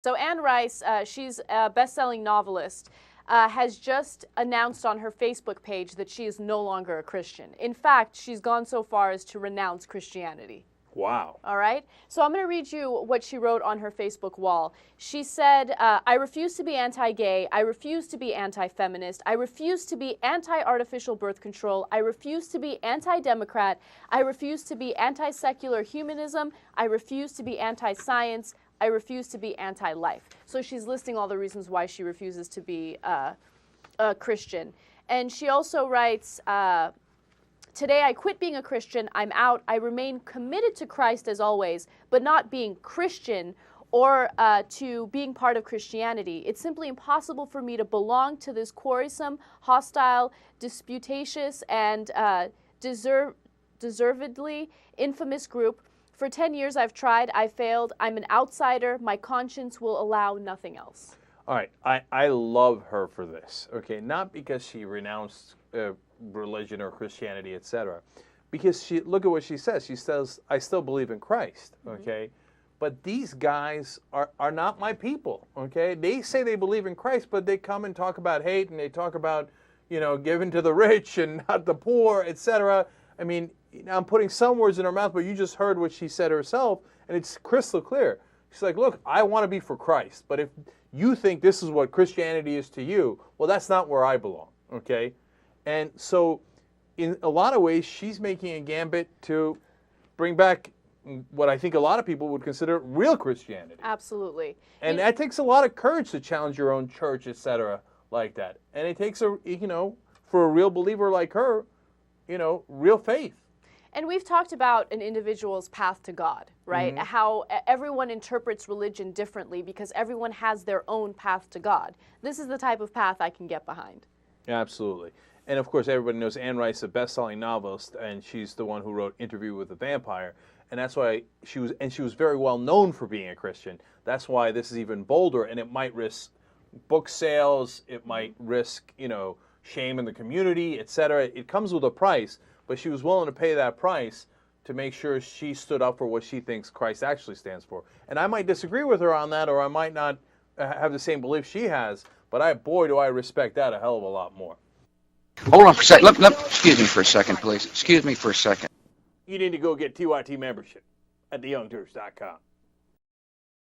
So Anne Rice, she's a best-selling novelist, has just announced on her Facebook page that she is no longer a Christian. In fact, she's gone so far as to renounce Christianity. Wow. All right? So I'm going to read you what she wrote on her Facebook wall. She said, I refuse to be anti-gay. I refuse to be anti-feminist. I refuse to be anti-artificial birth control. I refuse to be anti-democrat. I refuse to be anti-secular humanism. I refuse to be anti-science. I refuse to be anti-life. So she's listing all the reasons why she refuses to be a Christian. And she also writes, today I quit being a Christian, I'm out, I remain committed to Christ as always, but not being Christian or to being part of Christianity. It's simply impossible for me to belong to this quarrelsome, hostile, disputatious, and deservedly infamous group. For 10 years I've tried, I failed, I'm an outsider, my conscience will allow nothing else. All right, I love her for this, okay? Not because she renounced religion or Christianity, etc. Because look at what she says. She says, I still believe in Christ, okay? But these guys are not my people, okay? They say they believe in Christ, but they come and talk about hate, and they talk about, you know, giving to the rich and not the poor, etc. I mean, I'm putting some words in her mouth, but you just heard what she said herself, and it's crystal clear. She's like, look, I want to be for Christ, but if you think this is what Christianity is to you, well, that's not where I belong, okay? And so in a lot of ways, she's making a gambit to bring back what I think a lot of people would consider real Christianity. Absolutely. And that takes a lot of courage to challenge your own church, etc., like that. And it takes, for a real believer like her, real faith. And we've talked about an individual's path to God, right? How everyone interprets religion differently because everyone has their own path to God. This is the type of path I can get behind. Absolutely. And of course, everybody knows Anne Rice is a best-selling novelist, and she's the one who wrote Interview with the Vampire. And that's why she was very well known for being a Christian. That's why this is even bolder, and it might risk book sales, it might risk, shame in the community, etc. It comes with a price, but she was willing to pay that price to make sure she stood up for what she thinks Christ actually stands for. And I might disagree with her on that, or I might not have the same belief she has, but boy, do I respect that a hell of a lot more. Hold on for a second. Excuse me for a second, please. Excuse me for a second. You need to go get TYT membership at theyoungturks.com.